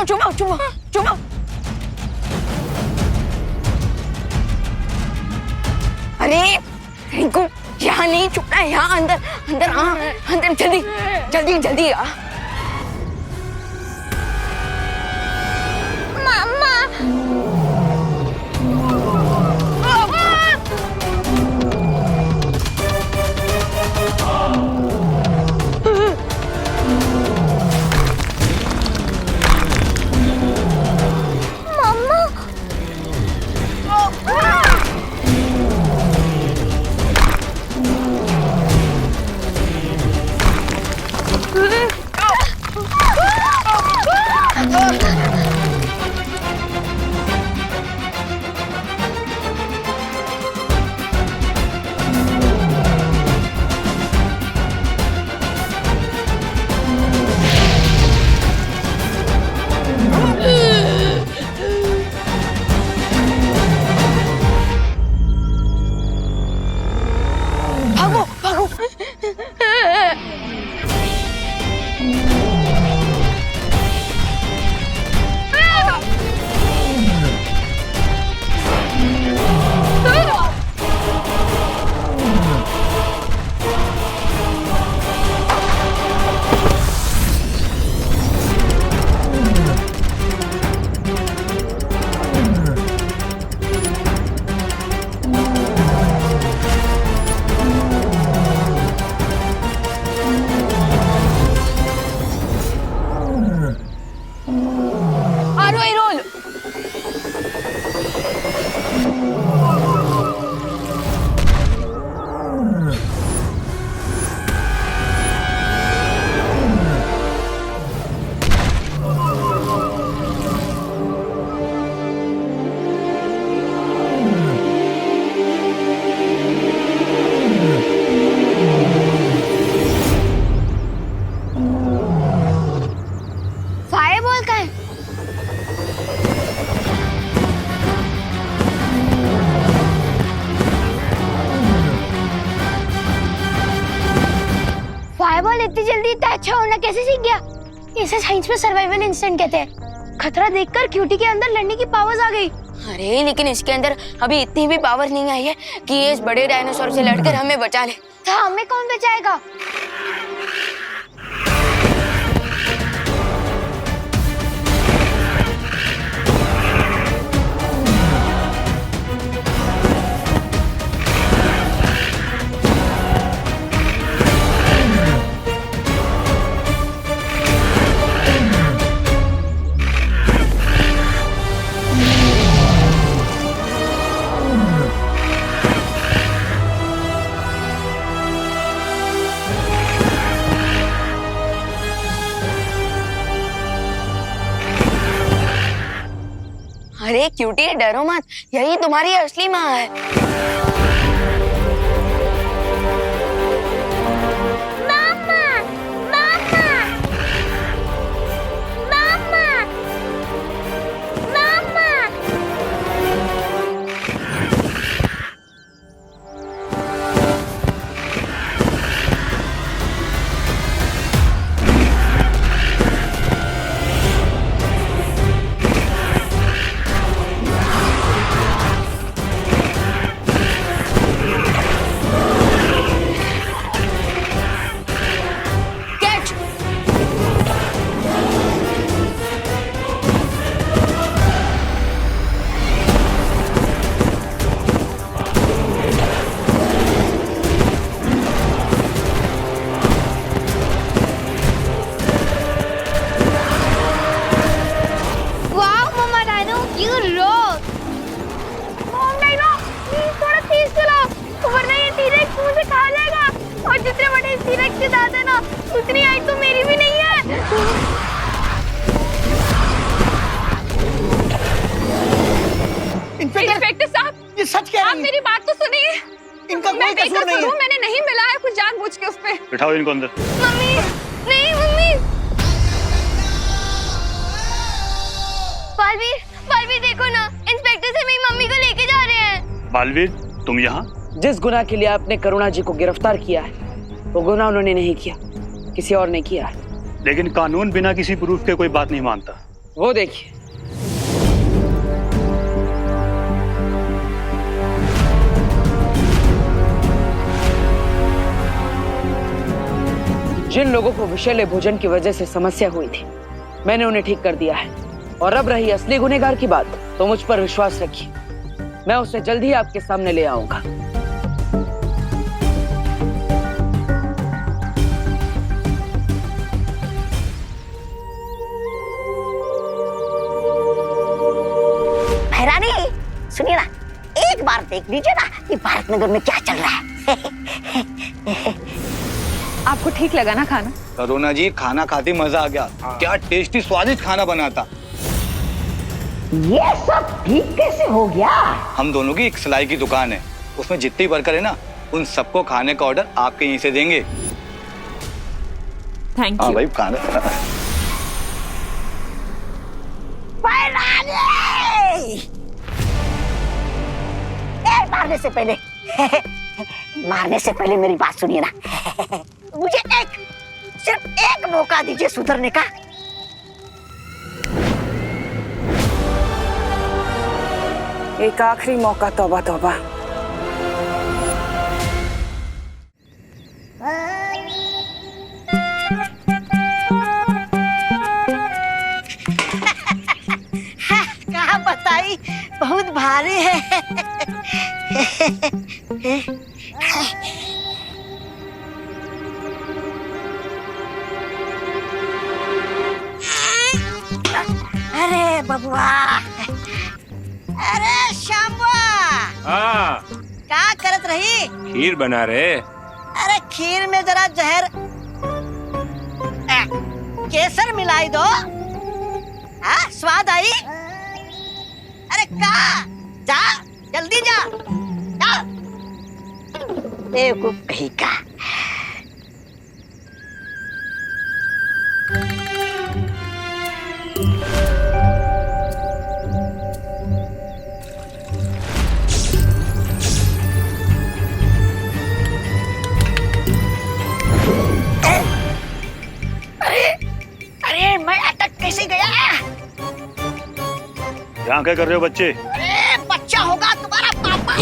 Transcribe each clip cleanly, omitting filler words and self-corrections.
चुपाओ चुपाओ चुपाओ। अरे इनको यहाँ नहीं छुपना है, यहाँ अंदर अंदर आ, अंदर जल्दी जल्दी जल्दी आ। मम्मा फायरबॉल इतनी जल्दी इतना अच्छा होना कैसे सीख गया? इसे साइंस में सर्वाइवल इंस्टेंट कहते हैं। खतरा देखकर क्यूटी के अंदर लड़ने की पावर्स आ गई। अरे लेकिन इसके अंदर अभी इतनी भी पावर नहीं आई है कि ये इस बड़े डायनासोर से लड़कर हमें बचा ले। तो हमें कौन बचाएगा? अरे क्यूटी डरो मत, यही तुम्हारी असली माँ है। मामा, मामा, मामा, मामा। जितने बड़े टीरेक्स के दांत है ना, उतनी हाइट तो मेरी भी नहीं है। इंस्पेक्टर साहब, ये सच कह रही आप है। मेरी बात तो सुनिए। इनका कोई कसूर नहीं है। मैंने नहीं मिलाया कुछ जानबूझ के उस पे। बिठाओ इनको अंदर। मम्मी, नहीं मम्मी। बालवीर, बालवीर देखो ना, इंस्पेक्टर से मेरी मम्मी को लेके जा रहे हैं। बालवीर, तुम यहाँ? जिस गुनाह के लिए आपने करुणा जी को गिरफ्तार किया है, वो गुनाह उन्होंने नहीं किया, किसी और ने किया है। लेकिन कानून बिना किसी प्रूफ के कोई बात नहीं मानता। वो देखिए। जिन लोगों को विषैले भोजन की वजह से समस्या हुई थी, मैंने उन्हें ठीक कर दिया है। और अब रही असली गुनहगार की बात, तो मुझ पर विश्वास रखिए, मैं उसे जल्द ही आपके सामने ले आऊंगा। भैरानी, सुनिए ना, एक बार देख लीजिए ना कि भारत नगर में क्या चल रहा है। आपको ठीक लगा ना खाना? करुणा जी, खाना खाते मजा आ गया। क्या टेस्टी स्वादिष्ट खाना बना था। ये सब ठीक कैसे हो गया? हम दोनों की एक सिलाई की दुकान है, उसमें जितनी वर्कर है ना, उन सबको खाने का ऑर्डर आपके यहीं से देंगे। थैंक हाँ यू। भाई, खाना। मारने से पहले मेरी बात सुनिए ना। मुझे सिर्फ एक मौका दीजिए सुधरने का। एक आखिरी मौका, तौबा तौबा। कहाँ बताई, बहुत भारी है। अरे बबुआ, अरे श्यामुआ, हाँ, क्या करत रही? खीर बना रहे। अरे खीर में जरा जहर केसर मिलाई दो। हाँ, स्वाद आई। अरे का, जा जल्दी जा, जा। बेवकूफ कहीं का। अरे मैं अटक कैसे गया? यहाँ क्या कर रहे हो बच्चे? अरे बच्चा होगा तुम्हारा पापा।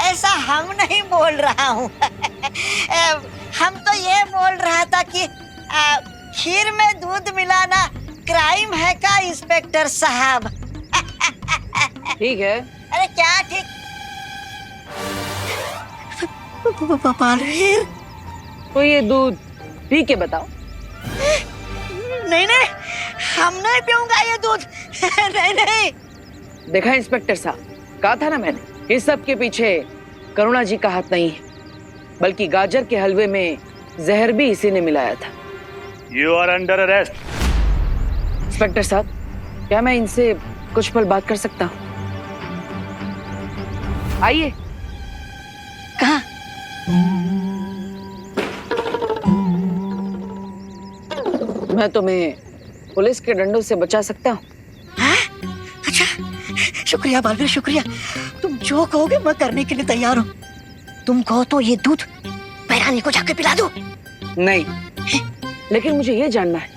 ऐसा हम नहीं बोल रहा हूँ। हम तो ये बोल रहा था कि खीर में दूध मिलाना क्राइम है का इंस्पेक्टर साहब? ठीक है। अरे क्या ठीक? बालवीर, तो ये दूध पी के बताओ। नहीं नहीं, हम नहीं पीऊंगा ये दूध। नहीं नहीं। देखा इंस्पेक्टर साहब, कहा था ना मैंने, इस सब के पीछे करुणा जी का हाथ नहीं है, बल्कि गाजर के हलवे में जहर भी इसी ने मिलाया था। You are under arrest. Inspector साहब, क्या मैं इनसे कुछ पल बात कर सकता हूँ? आइए। कहाँ? मैं तुम्हें पुलिस के डंडों से बचा सकता हूँ। अच्छा, शुक्रिया बालवीर, शुक्रिया। तुम जो कहोगे मैं करने के लिए तैयार हूँ। तुम कहो तो ये दूध भैरानी को जाके पिला दो। नहीं, लेकिन मुझे ये जानना है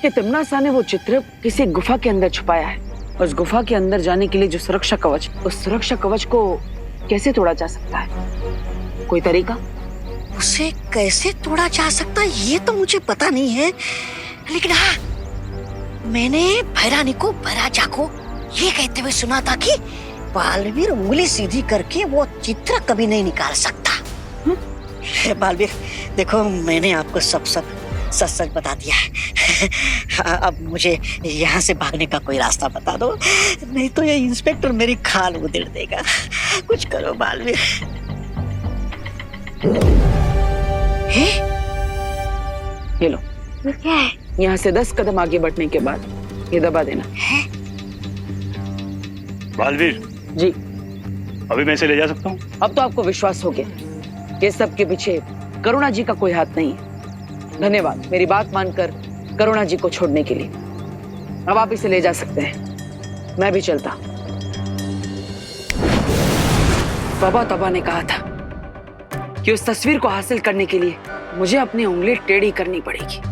कि तिम्नासा ने वो चित्र किसी गुफा के अंदर छुपाया है। उस गुफा के अंदर जाने के लिए जो सुरक्षा कवच, उस सुरक्षा कवच को कैसे तोड़ा जा सकता है? कोई तरीका? उसे कैसे तोड़ा जा सकता है ये तो मुझे पता नहीं है, लेकिन हाँ, मैंने भैरानी को भैराजा को ये कहते हुए सुना था कि बालवीर उंगली सीधी करके वो चित्र कभी नहीं निकाल सकता। बालवीर देखो, मैंने आपको सब सच सच बता दिया है। अब मुझे यहाँ से भागने का कोई रास्ता बता दो, नहीं तो ये इंस्पेक्टर मेरी खाल उधेड़ देगा। कुछ करो बालवीर। ये लो, क्या है? यहाँ से 10 कदम आगे बढ़ने के बाद ये दबा देना। बालवीर जी। अभी मैं इसे ले जा सकता हूँ? अब तो आपको विश्वास हो गया कि सब के पीछे करुणा जी का कोई हाथ नहीं है। धन्यवाद मेरी बात मानकर करुणा जी को छोड़ने के लिए। अब आप इसे ले जा सकते हैं, मैं भी चलता। बाबा तबा ने कहा था कि उस तस्वीर को हासिल करने के लिए मुझे अपनी उंगली टेढ़ी करनी पड़ेगी।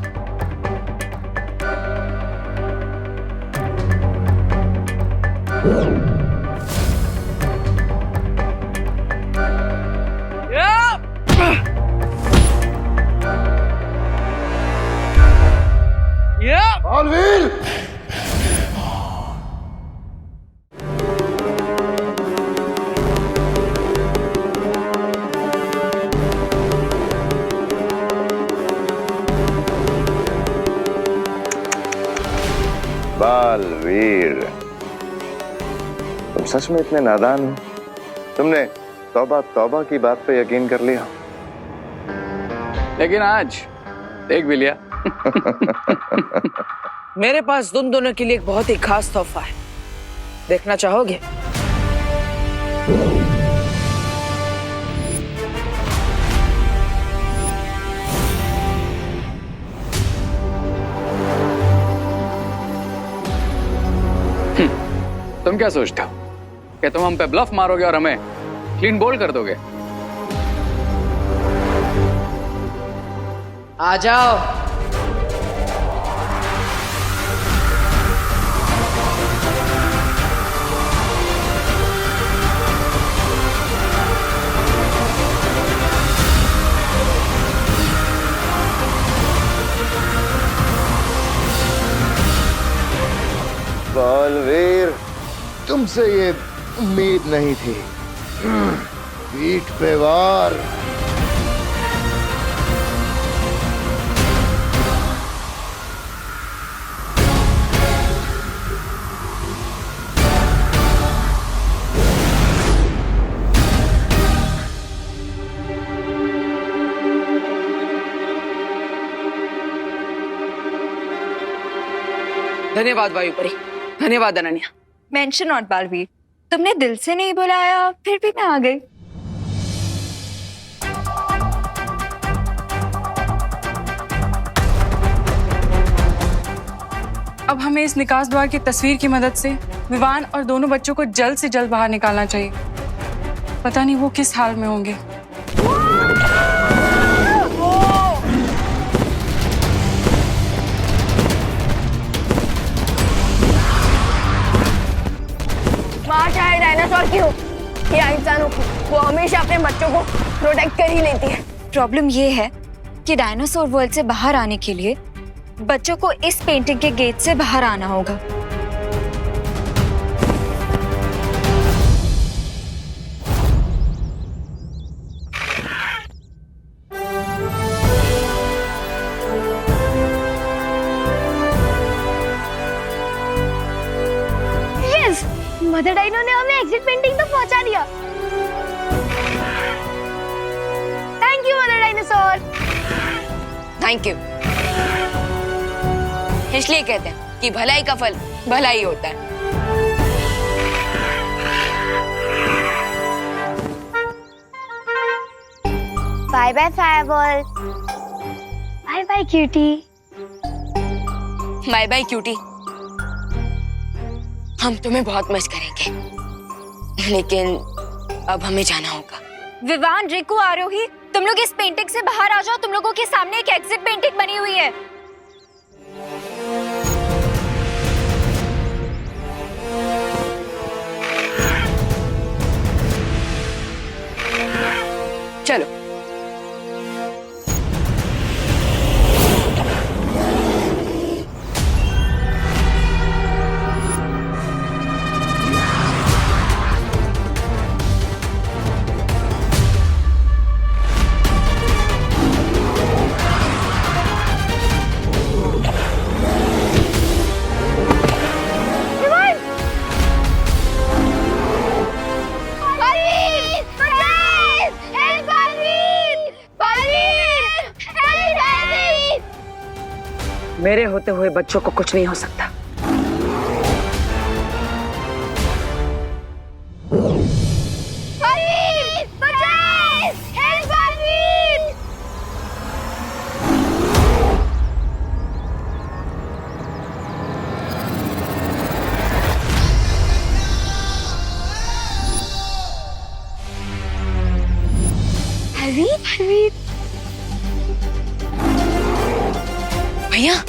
बालवीर! बालवीर, तुम सच में इतने नादान हो? तुमने तौबा तौबा की बात पे यकीन कर लिया। लेकिन आज देख भी लिया। मेरे पास तुम दोनों के लिए एक बहुत ही खास तोहफा है, देखना चाहोगे? तुम क्या सोचते हो कि तुम हम पे ब्लफ मारोगे और हमें क्लीन बोल्ड कर दोगे? आ जाओ। बालवीर, तुमसे ये उम्मीद नहीं थी। पीठ पे वार। धन्यवाद वायुपरी, धन्यवाद अनन्या। मेंशन नॉट बालवीर, तुमने दिल से नहीं बुलाया फिर भी मैं आ गई। अब हमें इस निकास द्वार की तस्वीर की मदद से विवान और दोनों बच्चों को जल्द से जल्द बाहर निकालना चाहिए। पता नहीं वो किस हाल में होंगे। माँ चाहे डायनासोर की हो या इंसानों की, वो हमेशा अपने बच्चों को प्रोटेक्ट कर ही लेती है। प्रॉब्लम ये है कि डायनासोर वर्ल्ड से बाहर आने के लिए बच्चों को इस पेंटिंग के गेट से बाहर आना होगा। यस, मदर डाइनो ने हमें एग्जिट पेंटिंग तो पहुंचा दिया। Thank you mother dinosaur. Thank you. इसलिए कहते हैं कि भलाई का फल भलाई होता है। Bye bye fireball. Bye bye cutie. Bye bye cutie. हम तुम्हें बहुत मिस करेंगे, लेकिन अब हमें जाना होगा। विवान, रिकू, आरोही, तुम लोग इस पेंटिंग से बाहर आ जाओ। तुम लोगों के सामने एक एग्जिट पेंटिंग बनी हुई है। चलो। मेरे होते हुए बच्चों को कुछ नहीं हो सकता। हरवीर, भैया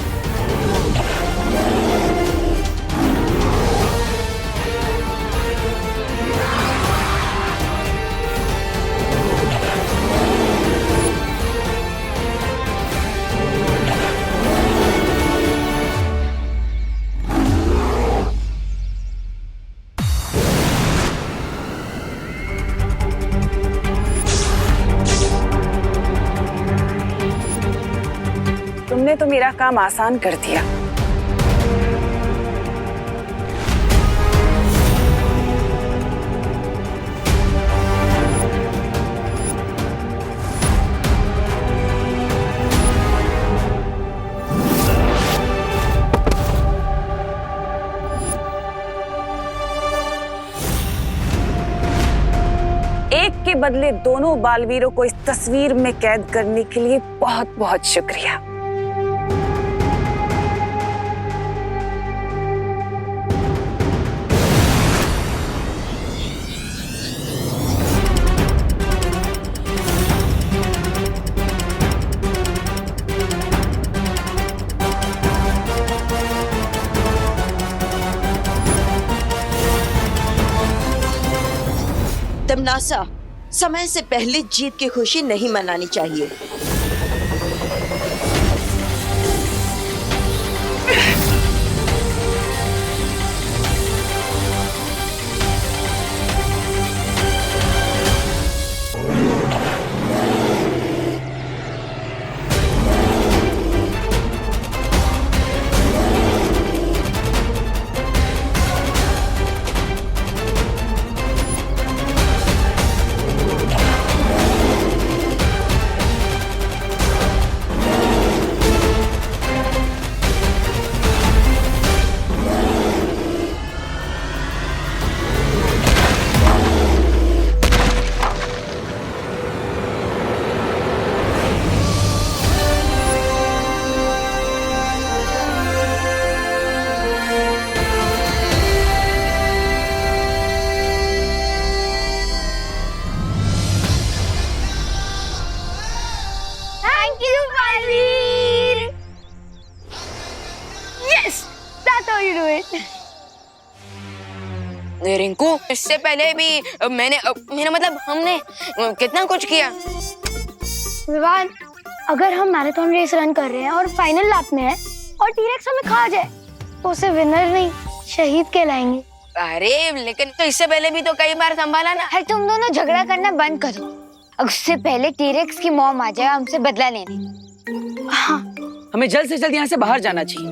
तुमने तो मेरा काम आसान कर दिया। एक के बदले दोनों बालवीरों को इस तस्वीर में कैद करने के लिए बहुत बहुत शुक्रिया। तमनासा, समय से पहले जीत की खुशी नहीं मनानी चाहिए। रिंकू, इससे पहले भी मैंने मेरा मतलब हमने कितना कुछ किया। विवान, अगर हम मैराथन रेस रन कर रहे हैं और फाइनल लैप में है और टी-रेक्स हमें खा जाए तो उसे विनर नहीं शहीद कहलाएंगे। अरे लेकिन तो इससे पहले भी तो कई बार संभाला ना। है, तुम दोनों झगड़ा करना बंद करो। उससे पहले टी-रेक्स की मॉम आ जाए हमसे बदला लेने। हाँ, हमें जल्द से जल्द यहाँ से बाहर जाना चाहिए।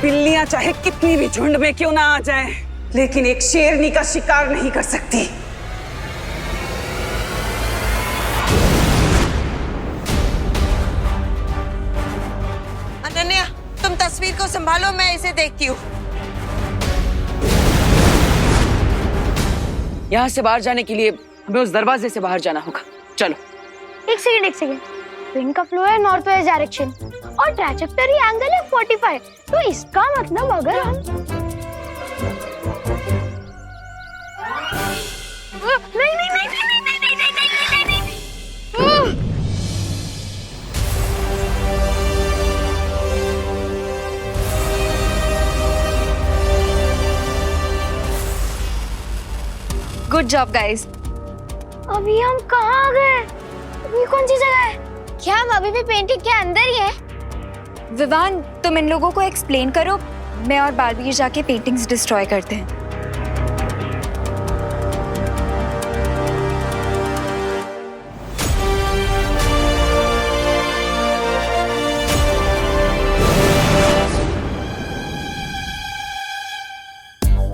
बिल्लियां चाहे कितनी भी झुंड में क्यों ना आ जाएं, लेकिन एक शेरनी का शिकार नहीं कर सकती। अनन्या, तुम तस्वीर को संभालो, मैं इसे देखती हूँ। यहाँ से बाहर जाने के लिए हमें उस दरवाजे से बाहर जाना होगा। चलो। एक सेकंड। विंड का फ्लो है नॉर्थ वेस्ट डायरेक्शन और ट्रैजेक्टरी एंगल है 45। तो इसका मतलब अगर हम नहीं। Good job guys. अभी हम कहाँ आ गए? ये कौन सी जगह है? क्या हम अभी भी पेंटिंग के अंदर ही हैं? विवान, तुम इन लोगों को एक्सप्लेन करो, मैं और बालवीर जाके पेंटिंग्स डिस्ट्रॉय करते हैं।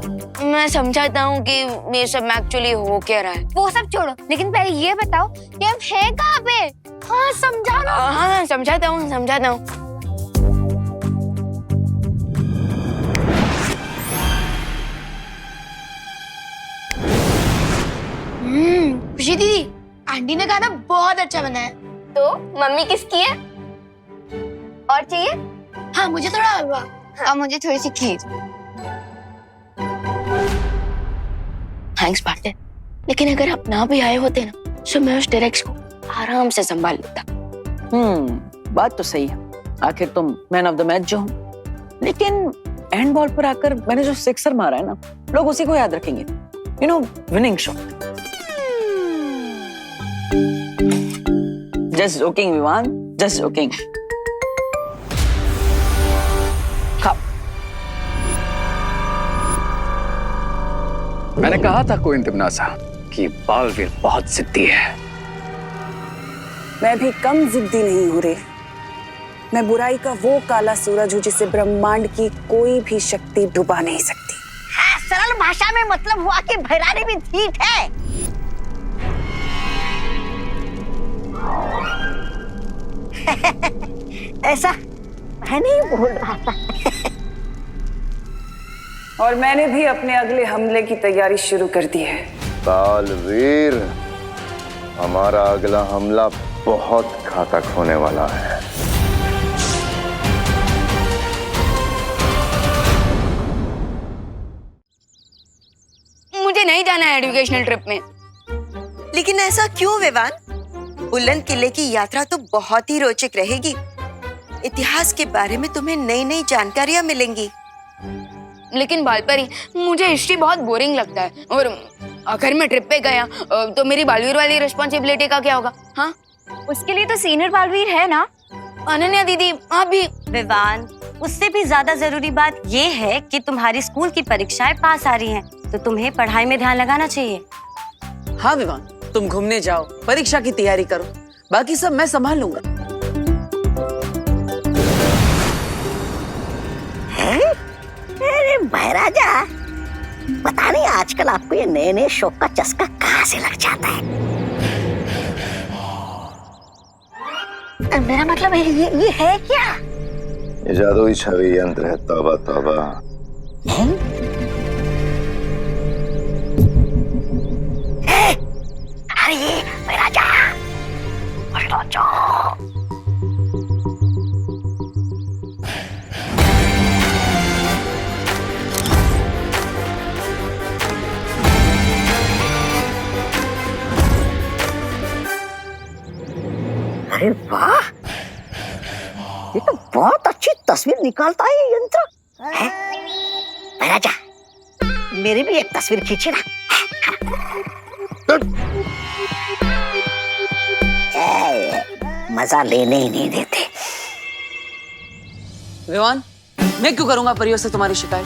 मैं समझाता हूँ कि ये सब एक्चुअली हो क्या रहा है। वो सब छोड़ो, लेकिन पहले ये बताओ कि हम हैं कहाँ पे? हाँ समझा ना। हाँ समझाता हूँ। खुशी दीदी, आंटी ने खाना बहुत अच्छा बना है। तो मम्मी किसकी है? और चाहिए? हाँ, मुझे थोड़ा हलवा। और मुझे थोड़ी सी खीर। थैंक्स पार्टनर, लेकिन अगर आप ना भी आए होते ना तो मैं उस डायरेक्ट को आराम से संभाल लेता। बात तो सही है। आखिर तुम मैन ऑफ द मैच जो हो, लेकिन एंड बॉल पर आकर मैंने जो सिक्सर मारा है ना, लोग उसी को याद रखेंगे। You know, winning shot. Just joking Vivaan, just joking. मैंने कहा था कोई तिमनासा कि बालवीर बहुत जिद्दी है। मैं भी कम जिद्दी नहीं हूँ रे। मैं बुराई का वो काला सूरज हूँ जिसे ब्रह्मांड की कोई भी शक्ति डुबा नहीं सकती। हाँ, सरल भाषा में मतलब हुआ कि भैरानी भी ठीक है। ऐसा मैं नहीं बोल रहा था। और मैंने भी अपने अगले हमले की तैयारी शुरू कर दी है। बालवीर, हमारा अगला हमला बहुत घातक होने वाला है। मुझे नहीं जाना है एजुकेशनल ट्रिप में। लेकिन ऐसा क्यों विवान? बुलंद किले की यात्रा तो बहुत ही रोचक रहेगी। इतिहास के बारे में तुम्हें नई नई जानकारियां मिलेंगी। लेकिन बालपरी, मुझे हिस्ट्री बहुत बोरिंग लगता है, और अगर मैं ट्रिप पे गया तो मेरी बालवीर वाली रिस्पॉन्सिबिलिटी का क्या होगा? हाँ, उसके लिए तो सीनियर बालवीर है ना। अनन्या दीदी, आप भी। विवान, उससे भी ज्यादा जरूरी बात ये है कि तुम्हारी स्कूल की परीक्षाएं पास आ रही हैं, तो तुम्हें पढ़ाई में ध्यान लगाना चाहिए। हाँ विवान, तुम घूमने जाओ, परीक्षा की तैयारी करो, बाकी सब मैं संभाल लूंगा। अरे भैराजा, पता नहीं आजकल आपको ये नए नए शौक का चस्का कहाँ से लग जाता है। मेरा मतलब है ये है क्या? ये जादुई छवि यंत्र है। तौबा तौबा। अरे ये भैराजा, अरे वाह, ये तो बहुत अच्छी तस्वीर निकालता है ये यंत्र। भैराजा, मेरी भी एक तस्वीर खींची ना। मजा लेने ही नहीं देते। विवान, मैं क्यों करूंगा परियों से तुम्हारी शिकायत?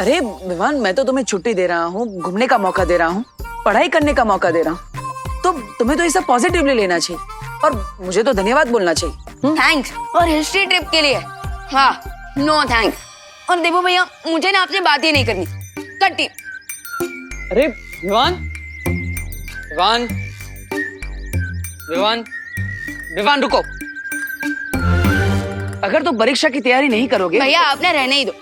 अरे विवान, मैं तो तुम्हें छुट्टी दे रहा हूँ, घूमने का मौका दे रहा हूँ, पढ़ाई करने का मौका दे रहा हूँ, तो तुम्हें तो ये सब पॉजिटिवली लेना चाहिए और मुझे तो धन्यवाद बोलना चाहिए। थैंक्स। और हिस्ट्री ट्रिप के लिए हाँ, नो थैंक्स। और देखो भैया, मुझे ना आपसे बात ही नहीं करनी, कट्टी। अरे विवान, विवान, विवान, विवान रुको। अगर तुम परीक्षा की तैयारी नहीं करोगे भैया, आपने रहने ही दो।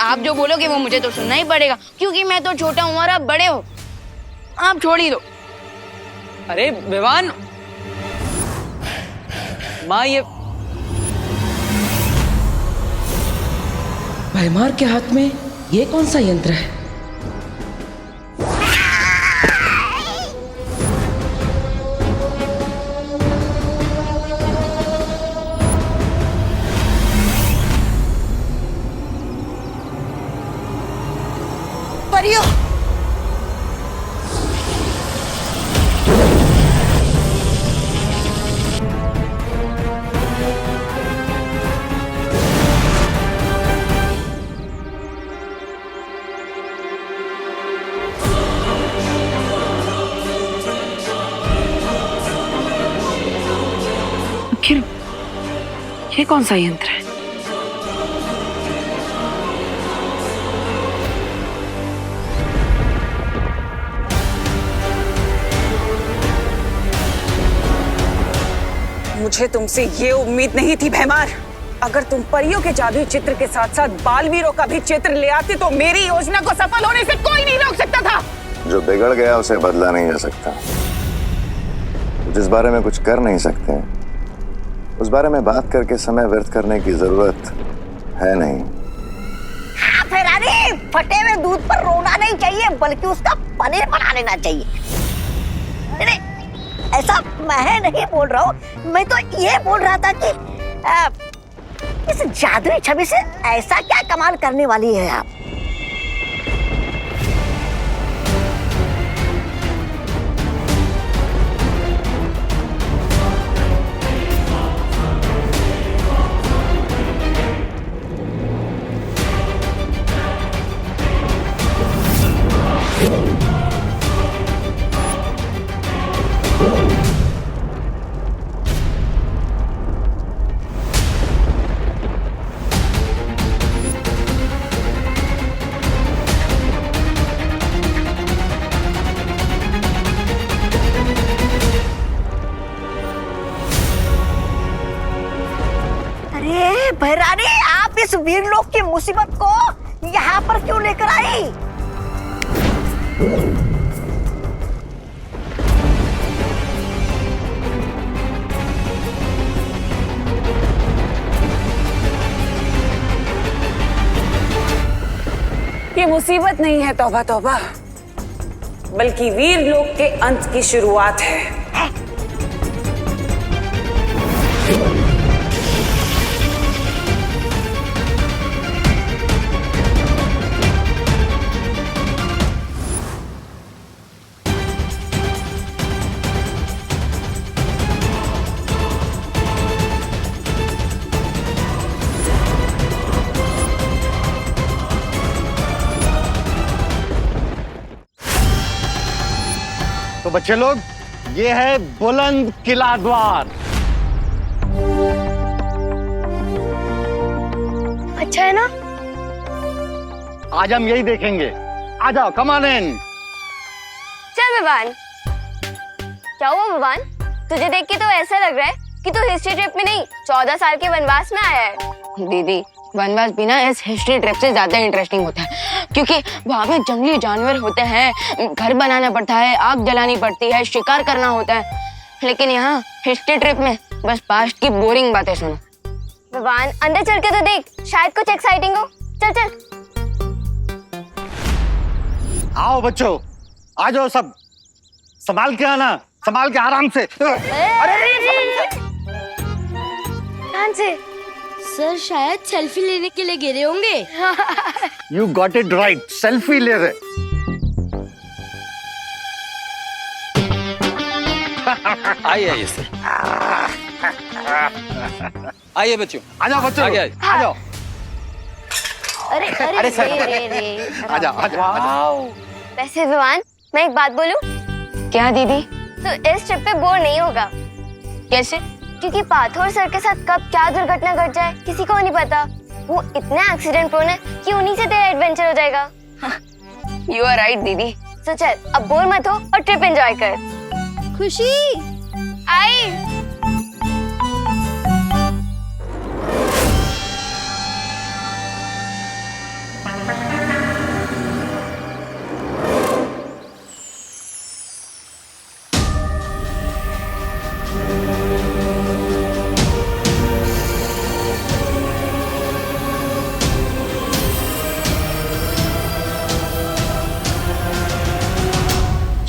आप जो बोलोगे वो मुझे तो सुनना ही पड़ेगा, क्योंकि मैं तो छोटा हूँ और आप बड़े हो। आप छोड़ ही दो। अरे विवान, माँ, ये भैमार के हाथ में ये कौन सा यंत्र है? परियो, आखिर ये कौन सा यंत्र है? मुझे तुमसे ये उम्मीद नहीं थी भैमार। अगर तुम परियों के जादुई चित्र के साथ साथ बालवीरों का भी चित्र ले आते तो मेरी योजना को सफल होने से कोई नहीं रोक सकता था। जो बिगड़ गया उसे बदला नहीं जा सकता। जिस बारे में कुछ कर नहीं सकते उस बारे में बात करके समय व्यर्थ करने की जरूरत है नहीं। हाँ फिरानी, फटे हुए दूध पर रोना नहीं चाहिए बल्कि उसका पनीर बना लेना चाहिए। नहीं, ऐसा मैं नहीं बोल रहा हूँ, मैं तो ये बोल रहा था कि इस जादुई छवि से ऐसा क्या कमाल करने वाली है आप। भैरानी, आप इस वीरलोक की मुसीबत को यहाँ पर क्यों लेकर आई? ये मुसीबत नहीं है तौबा तौबा, बल्कि वीरलोक के अंत की शुरुआत है। तो बच्चे लोग, ये है बुलंद किला द्वार। अच्छा है ना? आज हम यही देखेंगे। आ जाओ, कम ऑन इन। चल विवान। क्या हुआ विवान? तुझे देख के तो ऐसा लग रहा है कि तू हिस्ट्री ट्रिप में नहीं 14 साल के वनवास में आया है। दीदी, वनवास भी ना इस हिस्ट्री ट्रिप से ज्यादा इंटरेस्टिंग होता है, क्योंकि वहाँ पे जंगली जानवर होते हैं, घर बनाना पड़ता है, आग जलानी पड़ती है, शिकार करना होता है। लेकिन यहाँ हिस्ट्री ट्रिप में बस पास्ट की बोरिंग बातें सुनो। विवान, अंदर चल के तो देख, शायद कुछ एक्साइटिंग हो। चल चल। आओ बच्चों, आ जाओ सब। संभाल के आना, संभाल के आराम से। ध्यान से। सर शायद सेल्फी लेने के लिए गिरे होंगे। You got it right, selfie ले रहे। आइए आइए सर, आइए बच्चों। आ जाओ बच्चों, आगे आ जाओ। अरे अरे रे। आ जाओ, आ जाओ। वैसे विवान, मैं एक बात बोलूं? क्या दीदी? तो इस ट्रिप पे बोर नहीं होगा। कैसे? क्योंकि पाथोर सर के साथ कब क्या दुर्घटना घट जाए किसी को नहीं पता। वो इतने एक्सीडेंट प्रोन है कि उन्हीं से तेरा एडवेंचर हो जाएगा। यू आर राइट दीदी। तो चल, अब बोर मत हो और ट्रिप एंजॉय कर। खुशी आई।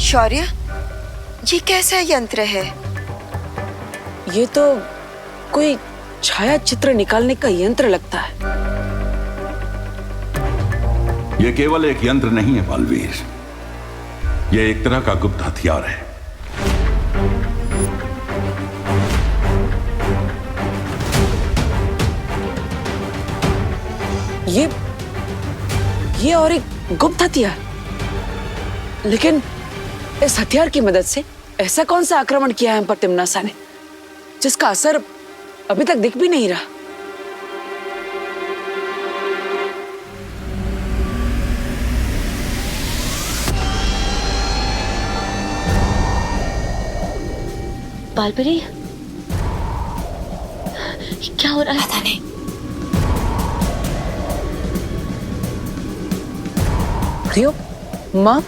शौर्य, ये कैसा यंत्र है? ये तो कोई छाया चित्र निकालने का यंत्र लगता है। ये केवल एक यंत्र नहीं है बालवीर, ये एक तरह का गुप्त हथियार है। ये और एक गुप्त हथियार। लेकिन इस हथियार की मदद से ऐसा कौन सा आक्रमण किया है हम पर तिम्नासा ने, जिसका असर अभी तक दिख भी नहीं रहा? बालपरी, क्या हो रहा है? पता नहीं। रियो, माँ,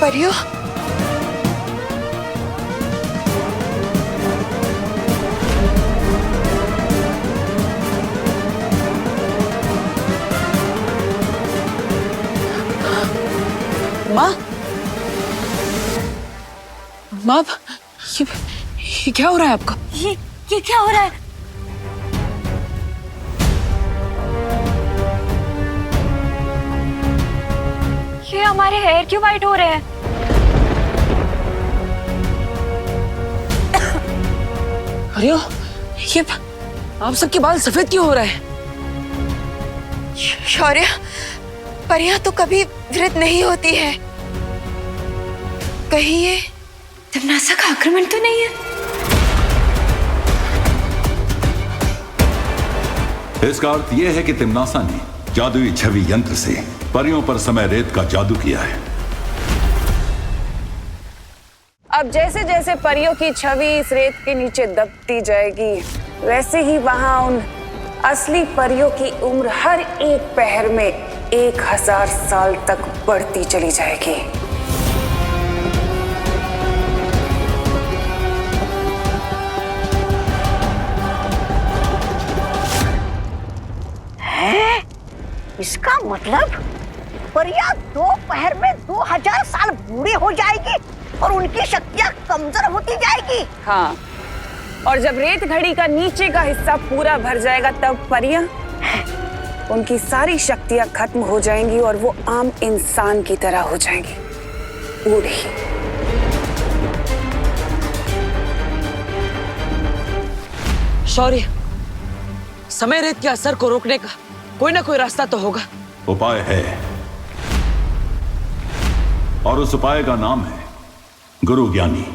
परियो, माँ, माँ, ये क्या हो रहा है आपका? ये क्या हो रहा है? ये हमारे हेयर क्यों वाइट हो रहे हैं? रियो, ये आप सबके बाल सफेद क्यों हो रहे हैं? शौर्य, परियां तो कभी वृद्ध नहीं होती है। कहीं ये तिम्नासा का आक्रमण तो नहीं है? इसका अर्थ यह है कि तिम्नासा ने जादुई छवि यंत्र से परियों पर समय रेत का जादू किया है। अब जैसे जैसे परियों की छवि इस रेत के नीचे दबती जाएगी, वैसे ही वहां उन असली परियों की उम्र हर एक पहर में 1000 साल तक बढ़ती चली जाएगी। है? इसका मतलब परियां दोपहर में 2000 साल बूढ़ी हो जाएगी और उनकी शक्तियां कमजोर होती जाएगी। हाँ, और जब रेत घड़ी का नीचे का हिस्सा पूरा भर जाएगा तब परियां, उनकी सारी शक्तियां खत्म हो जाएंगी और वो आम इंसान की तरह हो जाएंगी, बूढ़ी। शौर्य, समय रेत के असर को रोकने का कोई ना कोई रास्ता तो होगा। उपाय है, और उस उपाय का नाम है गुरु ज्ञानी।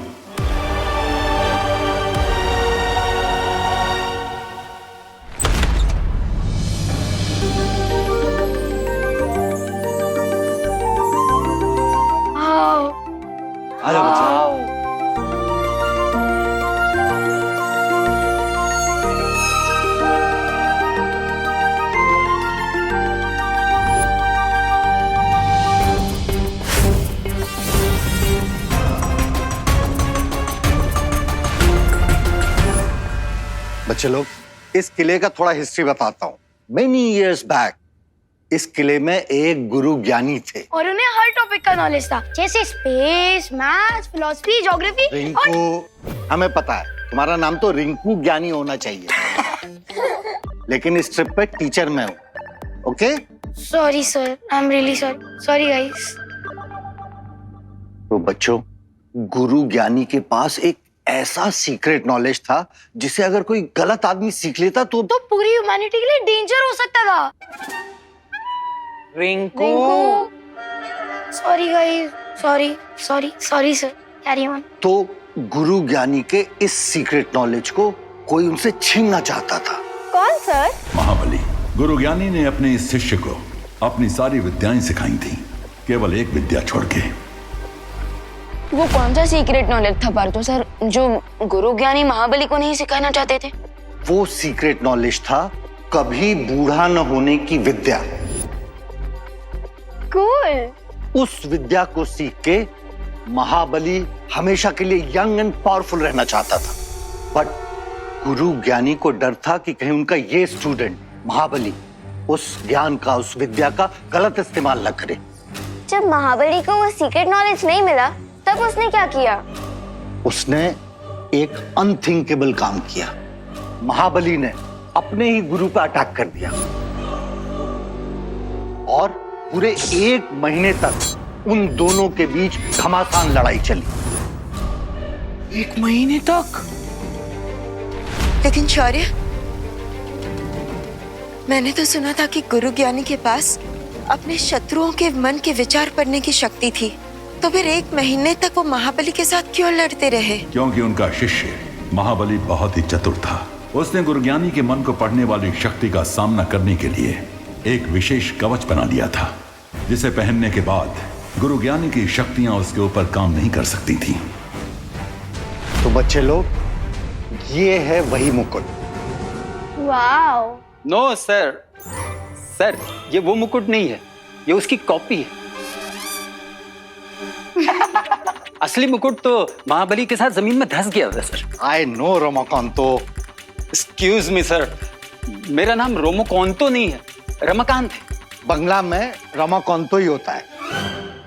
आ जाओ बच्चे। बच्चे लोग, इस किले का थोड़ा हिस्ट्री बताता हूँ। मेनी इयर्स बैक इस किले में एक गुरु ज्ञानी थे और उन्हें हर टॉपिक का नॉलेज था, जैसे space, maths, philosophy, geography. Rinku, हमें पता है तुम्हारा नाम तो रिंकू ज्ञानी होना चाहिए, लेकिन इस ट्रिप पे टीचर मैं हूँ। Okay? Sorry sir, I am really sorry. Sorry guys. तो बच्चों, गुरु ज्ञानी के पास एक ऐसा सीक्रेट नॉलेज था जिसे अगर कोई गलत आदमी सीख लेता तो पूरी ह्यूमैनिटी के लिए डेंजर हो सकता था। Rinku, sorry guys, sorry sorry sorry sir, carry on. तो गुरु ज्ञानी के इस सीक्रेट नॉलेज को कोई उनसे छीनना चाहता था। कौन सर? महाबली। गुरु ज्ञानी ने अपने इस शिष्य को अपनी सारी विद्याएं सिखाई थी, केवल एक विद्या छोड़ के। वो कौन सा सीक्रेट नॉलेज था पार्थो सर जो गुरु ज्ञानी महाबली को नहीं सिखाना चाहते थे? वो सीक्रेट नॉलेज था कभी बूढ़ा न होने की विद्या। कूल। उस विद्या को सीख के महाबली हमेशा के लिए यंग एंड पावरफुल रहना चाहता था, बट गुरु ज्ञानी को डर था कि कहीं उनका ये स्टूडेंट महाबली उस ज्ञान का, उस विद्या का गलत इस्तेमाल न करे। जब महाबली को वो सीक्रेट नॉलेज नहीं मिला तब उसने क्या किया? उसने एक अनथिंकेबल काम किया। महाबली ने अपने ही गुरु पर अटैक कर दिया और पूरे 1 महीने तक उन दोनों के बीच घमासान लड़ाई चली। 1 महीने तक? लेकिन शौर्य, मैंने तो सुना था कि गुरु ज्ञानी के पास अपने शत्रुओं के मन के विचार पढ़ने की शक्ति थी। तो फिर 1 महीने तक वो महाबली के साथ क्यों लड़ते रहे? क्योंकि उनका शिष्य महाबली बहुत ही चतुर था। उसने गुरुज्ञानी के मन को पढ़ने वाली शक्ति का सामना करने के लिए एक विशेष कवच बना लिया था, जिसे पहनने के बाद गुरुज्ञानी की शक्तियां उसके ऊपर काम नहीं कर सकती थी। तो बच्चे लोग, ये है वही मुकुट। वाओ। नो सर, सर ये वो मुकुट नहीं है, ये उसकी कॉपी है। असली मुकुट तो महाबली के साथ जमीन में धंस गया था सर। I know Ramakanto. Excuse me sir, मेरा नाम रोमोकांतो नहीं है, रमाकांत है। बंगला में रमाकांतो ही होता है।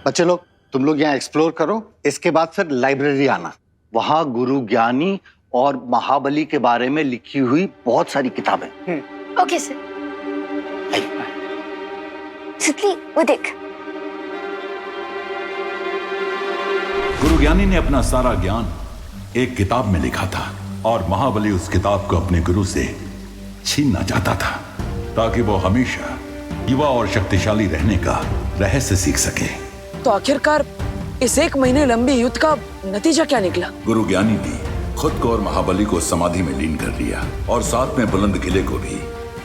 बच्चे लोग, तुम लोग यहाँ एक्सप्लोर करो, इसके बाद फिर लाइब्रेरी आना। वहां गुरु ज्ञानी और महाबली के बारे में लिखी हुई बहुत सारी किताबें। Okay sir. तितली, वो देख। गुरुज्ञानी ने अपना सारा ज्ञान एक किताब में लिखा था और महाबली उस किताब को अपने गुरु से छीनना चाहता था, ताकि वो हमेशा युवा और शक्तिशाली रहने का रहस्य सीख सके। तो आखिरकार इस 1 महीने लंबे युद्ध का नतीजा क्या निकला? गुरुज्ञानी ने खुद को और महाबली को समाधि में लीन कर लिया और साथ में बुलंद किले को भी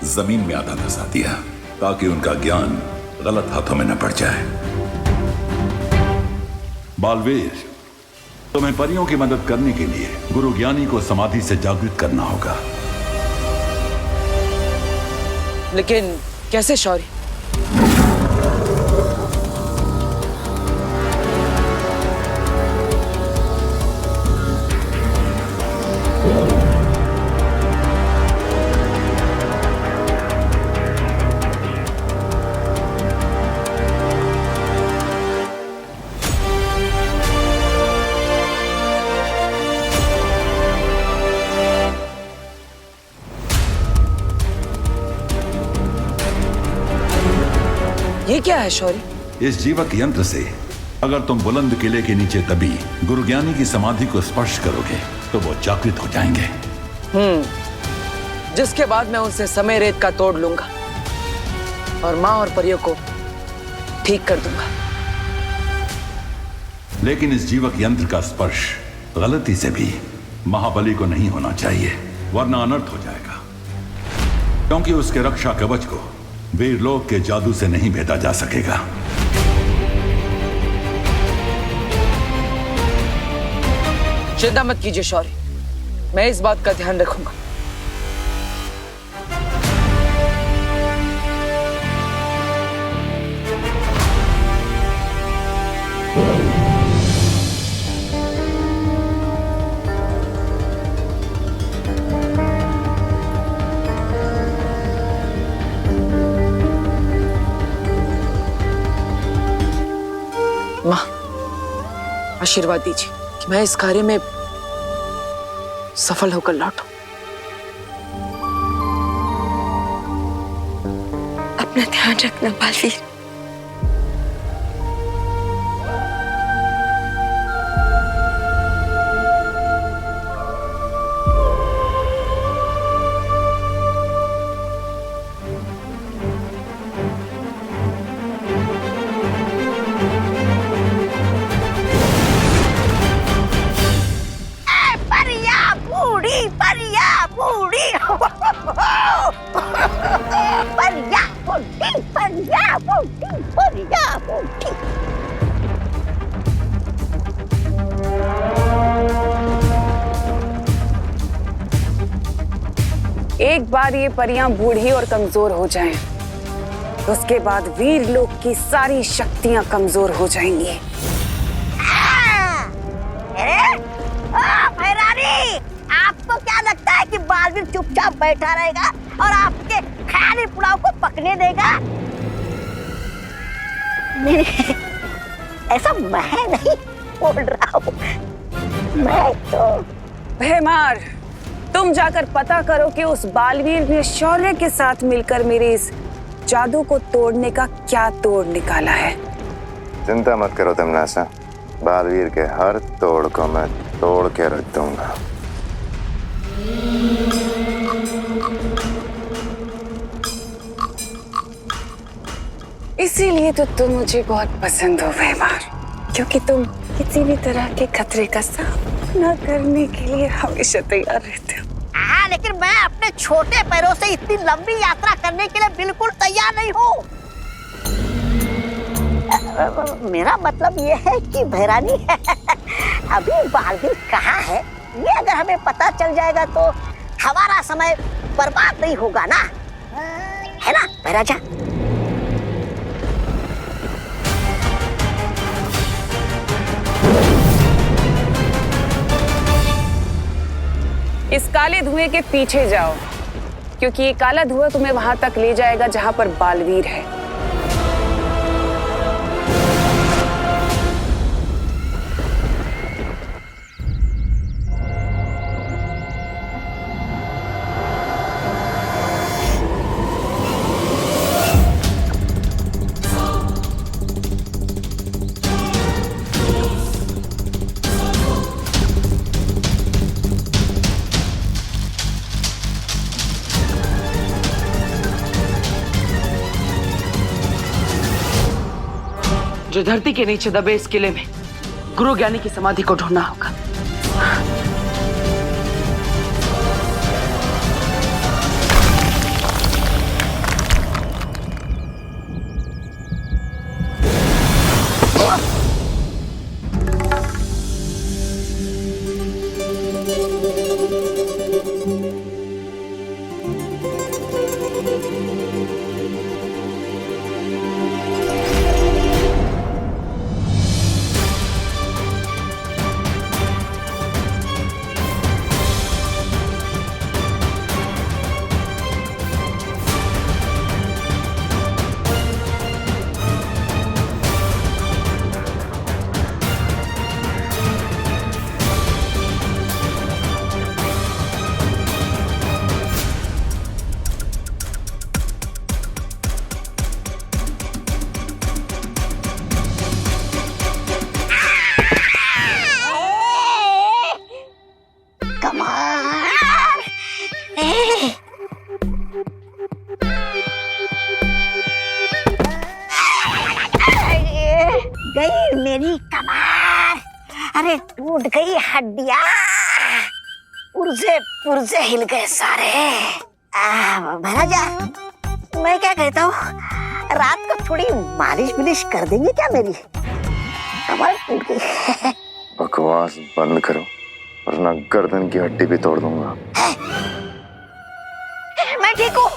जमीन में आधा धंसा दिया, ताकि उनका ज्ञान गलत हाथों में न पड़ जाए। बालवीर, तुम्हें परियों की मदद करने के लिए गुरुज्ञानी को समाधि से जागृत करना होगा। लेकिन कैसे शौर्य? ये क्या है शौर्य? इस जीवक यंत्र से अगर तुम बुलंद किले के नीचे दबी गुरुज्ञानी की समाधि को स्पर्श करोगे तो वो जागृत हो जाएंगे। जिसके बाद मैं उनसे समय रेत का तोड़ लूंगा और माँ और परियों को ठीक कर दूंगा। लेकिन इस जीवक यंत्र का स्पर्श गलती से भी महाबली को नहीं होना चाहिए, वरना अनर्थ हो जाएगा, क्योंकि उसके रक्षा कवच को वीरलोक के जादू से नहीं भेदा जा सकेगा। चिंता मत कीजिए शौर्य, मैं इस बात का ध्यान रखूंगा। माँ, आशीर्वाद दीजिए कि मैं इस कार्य में सफल होकर लौटूं। अपना ध्यान रखना बालवीर। एक बार ये परियां बूढ़ी और कमजोर हो जाएं, उसके बाद वीर लोक की सारी शक्तियां कमजोर हो जाएंगी। भैरानी, आपको क्या लगता है कि बालवीर चुपचाप बैठा रहेगा और आपके ख्याली पुलाव को पकने देगा? नहीं, ऐसा मैं नहीं बोल रहा हूँ। मैं तो भैमार, तुम जाकर पता करो कि उस बालवीर ने शौर्य के साथ मिलकर मेरे इस जादू को तोड़ने का क्या तोड़ निकाला है। चिंता मत करो तमन्नासा, बालवीर के हर तोड़ को मैं तोड़ के रख दूंगा। इसीलिए तो तुम मुझे बहुत पसंद हो भैमार। क्योंकि तुम किसी भी तरह के खतरे का सामना करने के लिए हमेशा तैयार रहते हो। हाँ, लेकिन मैं अपने छोटे पैरों से इतनी लंबी यात्रा करने के लिए बिल्कुल तैयार नहीं हूँ। मेरा मतलब ये है कि भैरानी अभी बालवीर कहाँ है, ये अगर हमें पता चल जाएगा तो हमारा समय बर्बाद नहीं होगा ना, है ना भैराजा? इस काले धुएं के पीछे जाओ, क्योंकि ये काला धुआं तुम्हें वहां तक ले जाएगा जहां पर बालवीर है। जो धरती के नीचे दबे इस किले में गुरु ज्ञानी की समाधि को ढूंढना होगा। गई मेरी कमर, अरे टूट गई हड्डियां, पुर्जे पुर्जे हिल गए सारे। महाराजा, मैं क्या कहता हूँ, रात को थोड़ी मालिश बिलिश कर देंगे क्या मेरी? कमर टूट गई। बकवास बंद करो वरना गर्दन की हड्डी भी तोड़ दूंगा। मैं ठीक हूँ,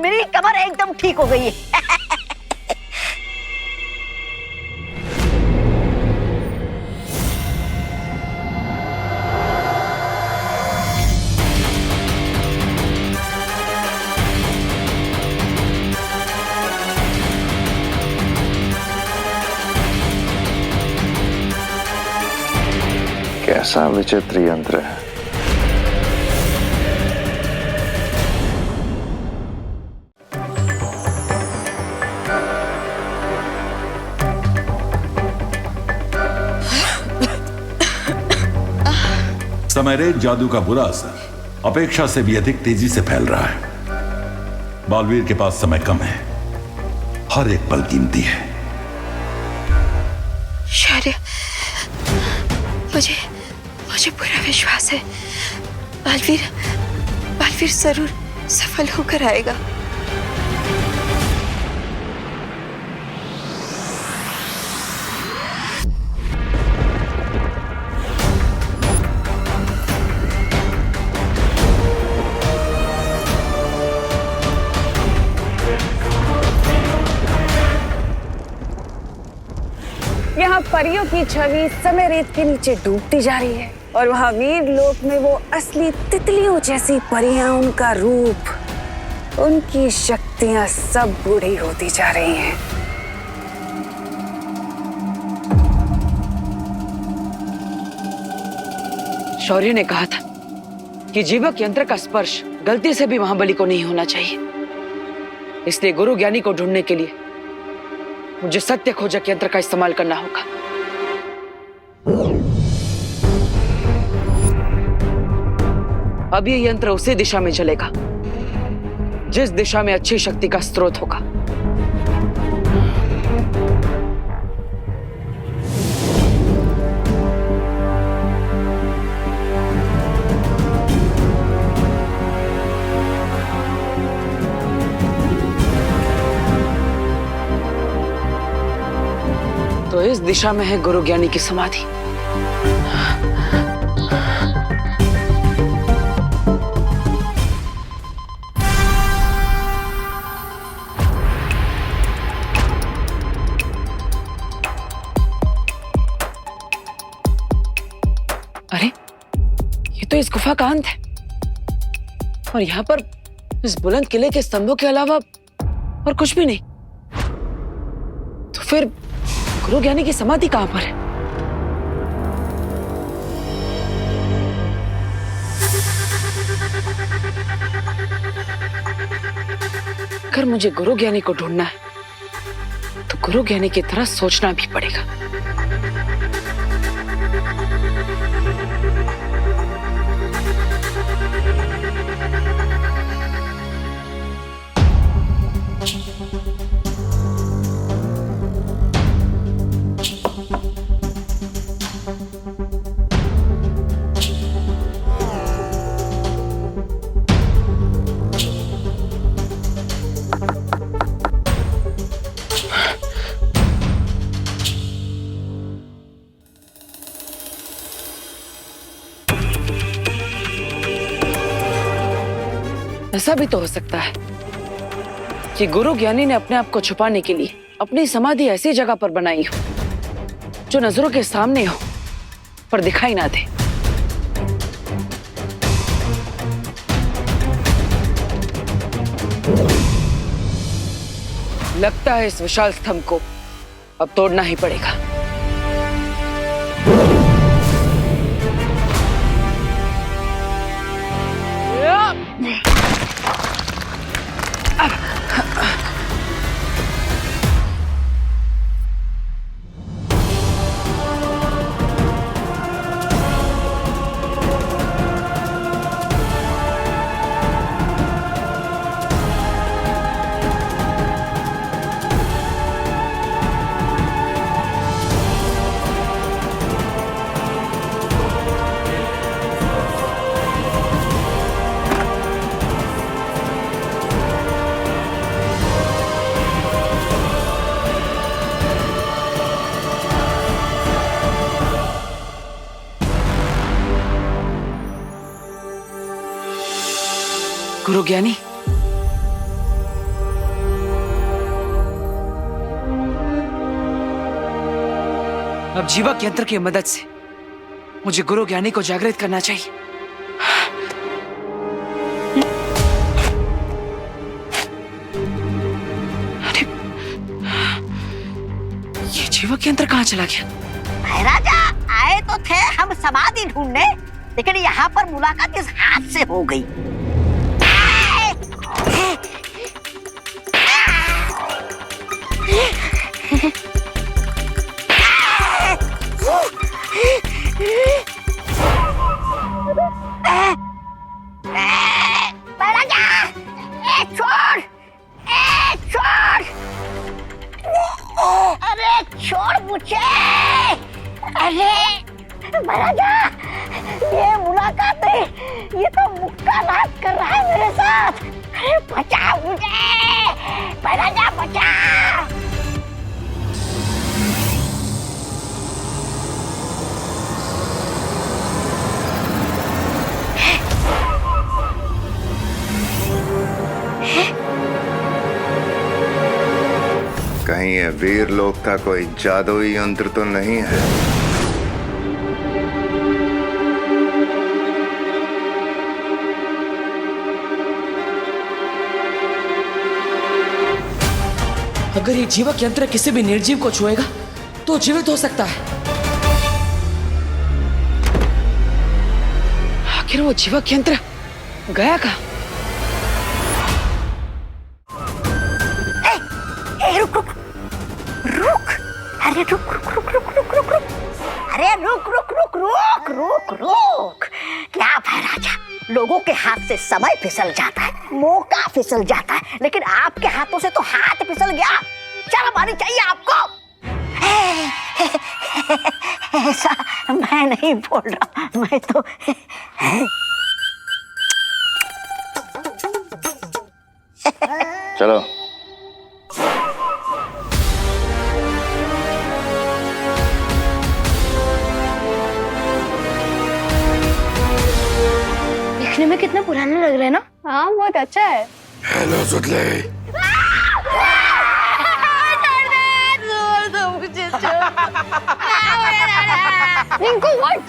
मेरी कमर एकदम ठीक हो गई है। कैसा विचित्र यंत्र है। समयरेज जादू का बुरा असर अपेक्षा से भी अधिक तेजी से फैल रहा है। बालवीर के पास समय कम है, हर एक पल कीमती है। शौर्य, मुझे पूरा विश्वास है बालवीर जरूर सफल होकर आएगा। यहाँ परियों की छवि समय रेत के नीचे डूबती जा रही है और वहाँ वीर लोक में वो असली तितलियों जैसी परियां, उनका रूप, उनकी शक्तियां सब बूढ़ी होती जा रही हैं। शौर्य ने कहा था कि जीवक यंत्र का स्पर्श गलती से भी महाबली को नहीं होना चाहिए, इसलिए गुरु ज्ञानी को ढूंढने के लिए मुझे सत्य खोजक यंत्र का इस्तेमाल करना होगा। अब ये यंत्र उसी दिशा में चलेगा जिस दिशा में अच्छी शक्ति का स्रोत होगा। इस दिशा में है गुरु ज्ञानी की समाधि। अरे ये तो इस गुफा का अंत है और यहाँ पर इस बुलंद किले के स्तंभों के अलावा और कुछ भी नहीं। तो फिर गुरु ज्ञानी की समाधि कहां पर है? अगर मुझे गुरु ज्ञानी को ढूंढना है तो गुरु ज्ञानी की तरह सोचना भी पड़ेगा। ऐसा भी तो हो सकता है कि गुरु ज्ञानी ने अपने आप को छुपाने के लिए अपनी समाधि ऐसी जगह पर बनाई हो जो नजरों के सामने हो पर दिखाई ना दे। लगता है इस विशाल स्तंभ को अब तोड़ना ही पड़ेगा। गुरु ज्ञानी, अब जीवक यंत्र की मदद से मुझे गुरु ज्ञानी को जागृत करना चाहिए। अरे ये जीवक यंत्र कहाँ चला गया? राजा आए तो थे हम समाधि ढूंढने, लेकिन यहाँ पर मुलाकात इस हाथ से हो गई। छोड़, छोड़, अरे छोड़ मुझे। अरे महाराजा, ये मुलाकात है, ये तो मुक्का नाच कर रहा है मेरे साथ। अरे बचा मुझे महाराजा, बचा। कहीं ये वीर लोक का कोई जादुई यंत्र तो नहीं है? अगर ये जीवक यंत्र किसी भी निर्जीव को छुएगा तो जीवित हो सकता है। आखिर वो जीवक यंत्र गया कहाँ? रुक रुक रुक, अरे रुक रुक रुक रुक रुक रुक रुक, अरे रुक रुक रुक रुक रुक रुक। क्या है राजा, लोगों के हाथ से समय फिसल जाता है, मौका फिसल जाता है, लेकिन आपके हाथों से तो हाथ फिसल गया। शर्म आनी चाहिए आपको। ऐसा मैं नहीं बोल रहा, मैं तो चलो। में कितना पुराना लग रहा है ना? हाँ बहुत अच्छा है। हेलो सुतले। रिंकू व्हाट?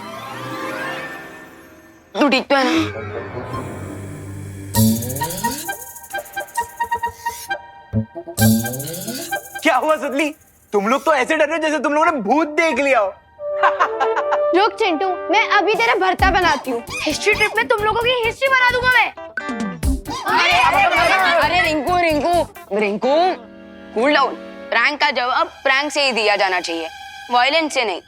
तू ठीक तो है ना? क्या हुआ सुतली? तुम लोग तो ऐसे डर रहे हो जैसे तुम लोगों ने भूत देख लिया हो। रुक चिंटू, मैं अभी तेरा भरता बनाती हूँ। हिस्ट्री ट्रिप में तुम लोगों की हिस्ट्री बना दूंगा मैं। अरे Rinku Rinku Rinku cool down. Prank का जवाब प्रैंक से ही दिया जाना चाहिए, वायलेंस से नहीं।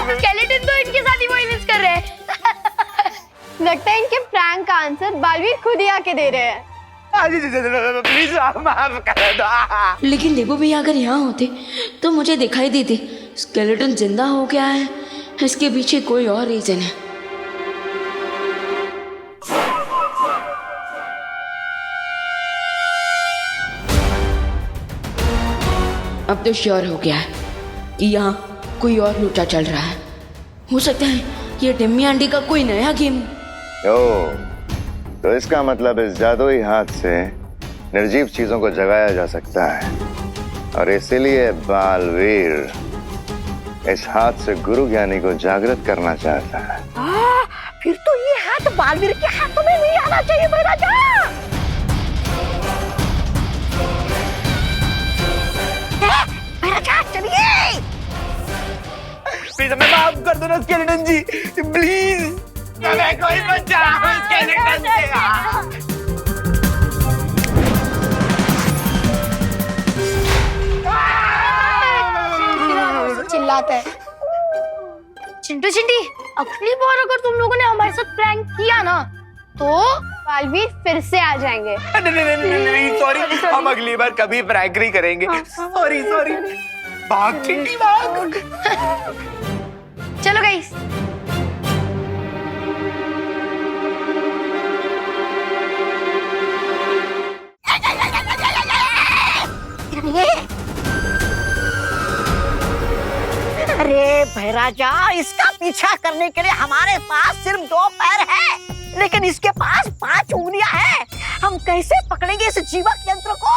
स्केलेटन तो इनके साथ ही वायलेंस कर रहे हैं। लगता है इनके प्रैंक का आंसर बालवीर खुद ही आके दे रहे हैं। प्लीज माफ कर दो। लेकिन देबू भैया अगर यहाँ होते तो मुझे दिखाई देती स्केलेटन जिंदा हो गया है, इसके पीछे कोई और रीजन है। अब तो श्योर हो गया है कि यहाँ कोई और लूटा चल रहा है। हो सकता है ये टिम्मी आंटी का कोई नया गेम। तो इसका मतलब इस जादुई हाथ से निर्जीव चीजों को जगाया जा सकता है, और इसीलिए बालवीर इस हाथ से गुरु ज्ञानी को जागृत करना चाहता है। फिर तो ये हाथ बालवीर के हाथों में नहीं आना चाहिए महाराजा। महाराजा चलिए। प्लीज हमें माफ कर दो ना स्केलेटन जी, प्लीज हमें कोई बचाओ स्केलेटन से। चिल्लाता है। चिंटू चिंटी, अगली बार अगर तुम लोगों ने हमारे साथ प्रैंक किया ना तो बालवीर फिर से आ जाएंगे। नहीं सॉरी, हम अगली बार कभी प्रैंक नहीं करेंगे। Sorry sorry. भाग चिंटी भाग। चलो गाइस। अरे भैराजा, इसका पीछा करने के लिए हमारे पास सिर्फ 2 पैर है, लेकिन इसके पास 5 उंगलियां हैं। हम कैसे पकड़ेंगे इस जीवक यंत्र को?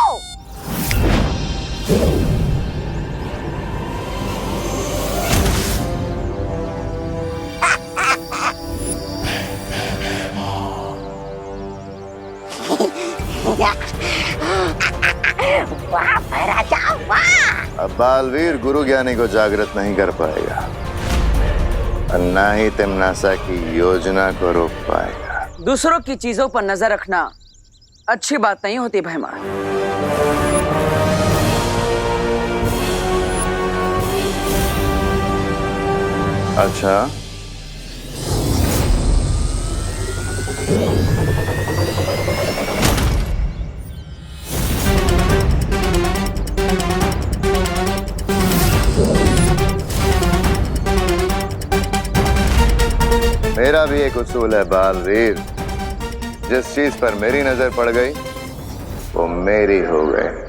वाह भैराजा वाह। अब बालवीर गुरु ज्ञानी को जागृत नहीं कर पाएगा, और ना ही तिम्नासा की योजना को रोक पाएगा। दूसरों की चीजों पर नजर रखना अच्छी बात नहीं होती भैमान। अच्छा, मेरा भी एक उसूल है बालवीर, जिस चीज पर मेरी नजर पड़ गई वो मेरी हो गई।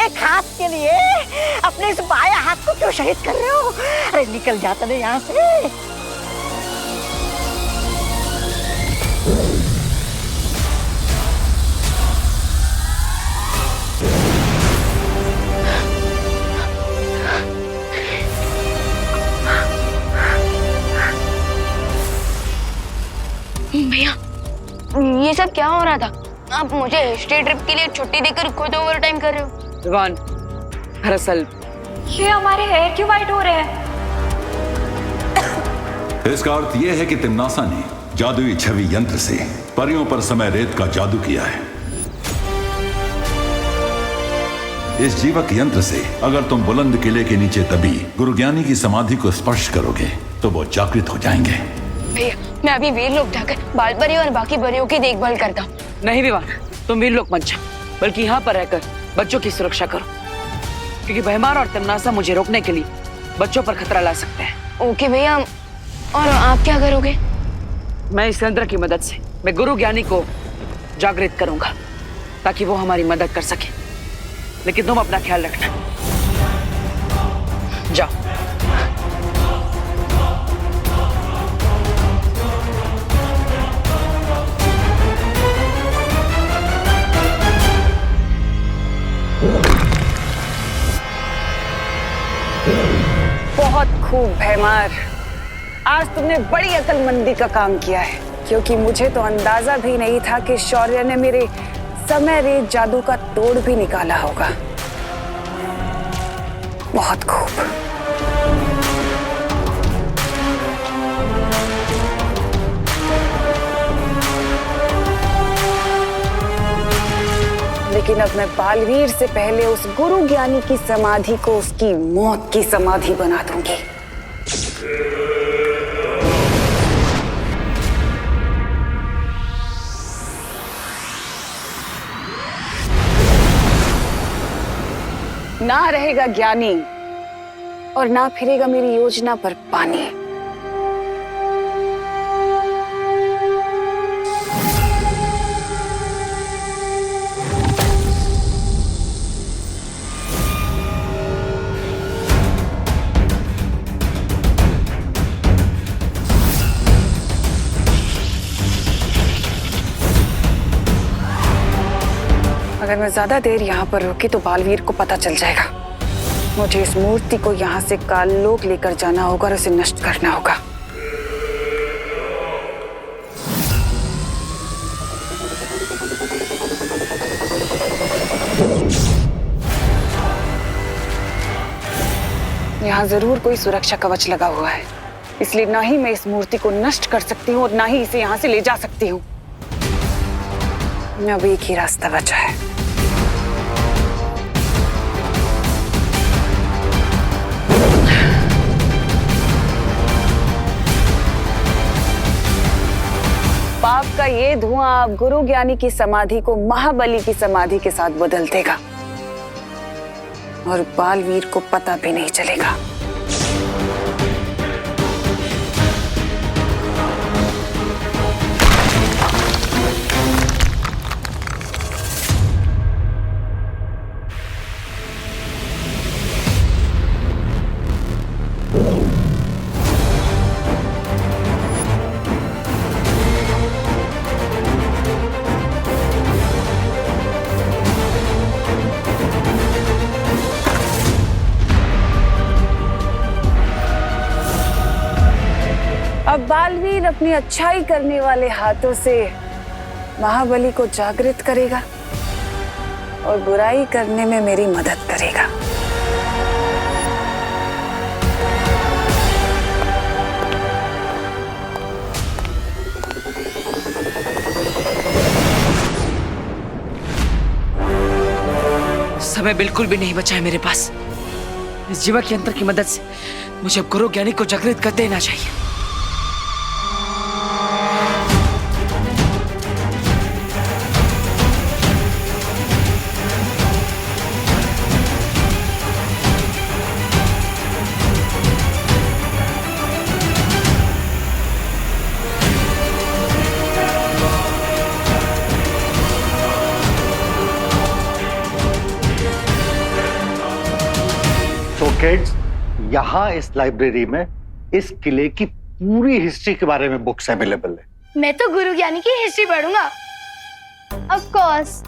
एक हाथ के लिए अपने इस बाया हाथ को क्यों शहीद कर रहे हो? अरे निकल जाता नहीं यहाँ से। भैया सब क्या हो रहा था? आप मुझे हिस्ट्री ट्रिप के लिए छुट्टी देकर खुद ओवर टाइम कर रहे हो। विवान, दरअसल ये हमारे हेयर क्यों वाइट हो रहे हैं? इसका अर्थ यह है कि तिम्नासा ने जादुई छवि यंत्र से परियों पर समय रेत का जादू किया है। इस जीवक यंत्र से अगर तुम बुलंद किले के नीचे दबी गुरु ज्ञानी की समाधि को स्पर्श करोगे तो वो जागृत हो जाएंगे। भैया, मैं अभी वीर लोक जाकर बाल परी और बाकी परियों की देखभाल करता हूँ। नहीं विवान, तुम वीर लोक मत जाओ, बल्कि यहाँ पर रहकर बच्चों की सुरक्षा करो, क्योंकि भयमार और तिम्नासा मुझे रोकने के लिए बच्चों पर खतरा ला सकते हैं। ओके भैया, और आप क्या करोगे? मैं इस यंत्र की मदद से मैं गुरु ज्ञानी को जागृत करूंगा ताकि वो हमारी मदद कर सके, लेकिन तुम अपना ख्याल रखना। जाओ। बहुत खूब भैमार, आज तुमने बड़ी अक्लमंदी का काम किया है, क्योंकि मुझे तो अंदाजा भी नहीं था कि शौर्य ने मेरे समय रेत जादू का तोड़ भी निकाला होगा। बहुत खूब। लेकिन अब मैं बालवीर से पहले उस गुरु ज्ञानी की समाधि को उसकी मौत की समाधि बना दूंगी। ना रहेगा ज्ञानी और ना फिरेगा मेरी योजना पर पानी। अगर मैं ज्यादा देर यहाँ पर रुकी तो बालवीर को पता चल जाएगा। मुझे इस मूर्ति को यहाँ से काललोक लेकर जाना होगा और उसे नष्ट करना होगा। यहाँ जरूर कोई सुरक्षा कवच लगा हुआ है, इसलिए ना ही मैं इस मूर्ति को नष्ट कर सकती हूँ और ना ही इसे यहाँ से ले जा सकती हूँ। अब एक ही रास्ता बचा है। पाप का ये धुआं अब गुरु ज्ञानी की समाधि को महाबली की समाधि के साथ बदल देगा और बालवीर को पता भी नहीं चलेगा। अब बालवीर अपनी अच्छाई करने वाले हाथों से महाबली को जागृत करेगा और बुराई करने में मेरी मदद करेगा। समय बिल्कुल भी नहीं बचा है मेरे पास। इस जीवक यंत्र की मदद से मुझे अब गुरु ज्ञानी को जागृत कर देना चाहिए। किड्स, यहाँ इस लाइब्रेरी में इस किले की पूरी हिस्ट्री के बारे में बुक्स अवेलेबल है। मैं तो गुरु ज्ञानी की हिस्ट्री पढ़ूंगा। ऑफ कोर्स,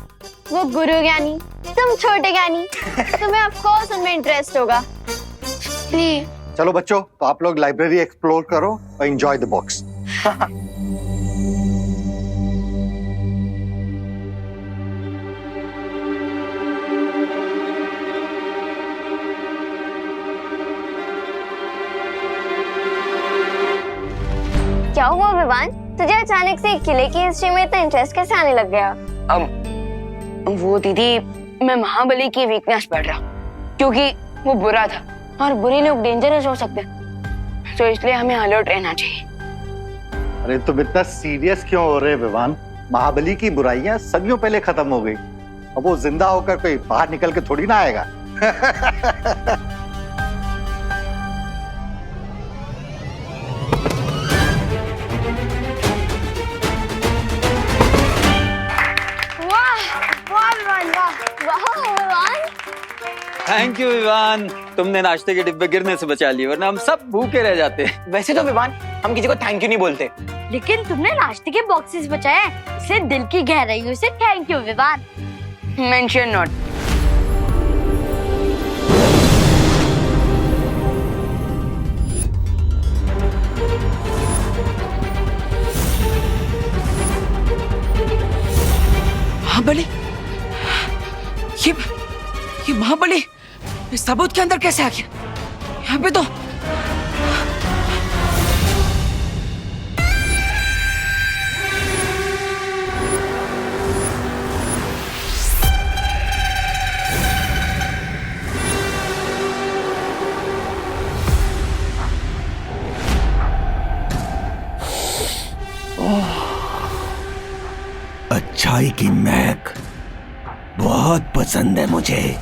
वो गुरु ज्ञानी, तुम छोटे ज्ञानी, तुम्हें ऑफ कोर्स उनमें इंटरेस्ट होगा। प्लीज चलो बच्चों, तो आप लोग लाइब्रेरी एक्सप्लोर करो और एंजॉय द बुक्स। क्या हुआ विवान? तुझे अचानक से किले की हिस्ट्री में इतना इंटरेस्ट कैसे आने लग गया? वो दीदी, मैं महाबली की वीकनेस पढ़ रहा हूँ, क्योंकि वो बुरा था और बुरे लोग डेंजरस हो सकते हैं, तो इसलिए हमें अलर्ट रहना चाहिए। अरे तुम इतना सीरियस क्यों हो रहे विवान? महाबली की बुराइयां सदियों पहले खत्म हो गई। अब वो जिंदा होकर कोई बाहर निकल के थोड़ी ना आएगा। थैंक यू विवान, तुमने नाश्ते के डिब्बे गिरने से बचा लिए, वरना हम सब भूखे रह जाते। वैसे तो विवान हम किसी को थैंक यू नहीं बोलते, लेकिन तुमने नाश्ते के बॉक्सेस बचाए, इसलिए दिल की गहराइयों से thank you Vivaan. Mention not. Mahabali, ये महाबली इस ताबूत के अंदर कैसे आ गया? यहाँ पे तो अच्छाई की महक बहुत पसंद है मुझे।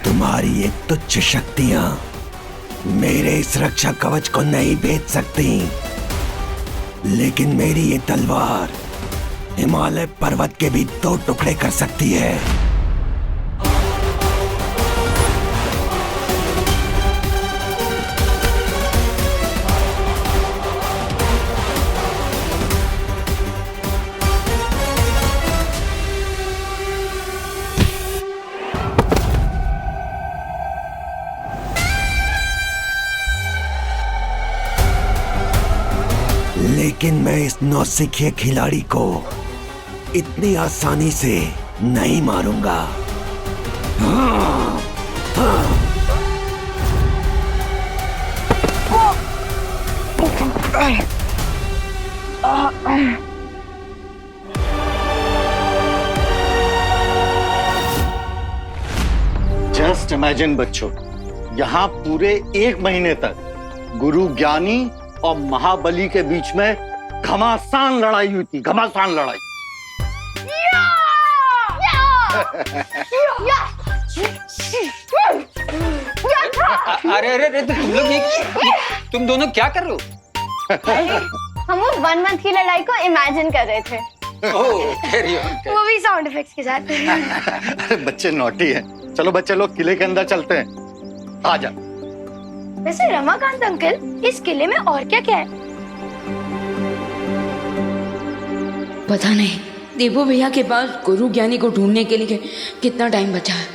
तुम्हारी ये तुच्छ शक्तियां मेरे इस रक्षा कवच को नहीं भेद सकती, लेकिन मेरी ये तलवार हिमालय पर्वत के भी 2 टुकड़े कर सकती है। लेकिन मैं इस नौसिखिए खिलाड़ी को इतनी आसानी से नहीं मारूंगा। जस्ट इमेजिन बच्चों, यहाँ पूरे 1 महीने तक गुरु ज्ञानी और महाबली के बीच में घमासान लड़ाई हुई थी, घमासान लड़ाई। अरे अरे अरे, तुम लोग तुम दोनों क्या कर रहे हो? हम वो 1 मंथ की लड़ाई को इमेजिन कर रहे थे। वो भी साउंड इफेक्ट्स के साथ। अरे बच्चे नॉटी हैं। चलो बच्चे लोग किले के अंदर चलते हैं, आ जा। वैसे रमाकांत अंकल, इस किले में और क्या क्या है? पता नहीं देवो भैया के पास गुरु ज्ञानी को ढूंढने के लिए कितना टाइम बचा है।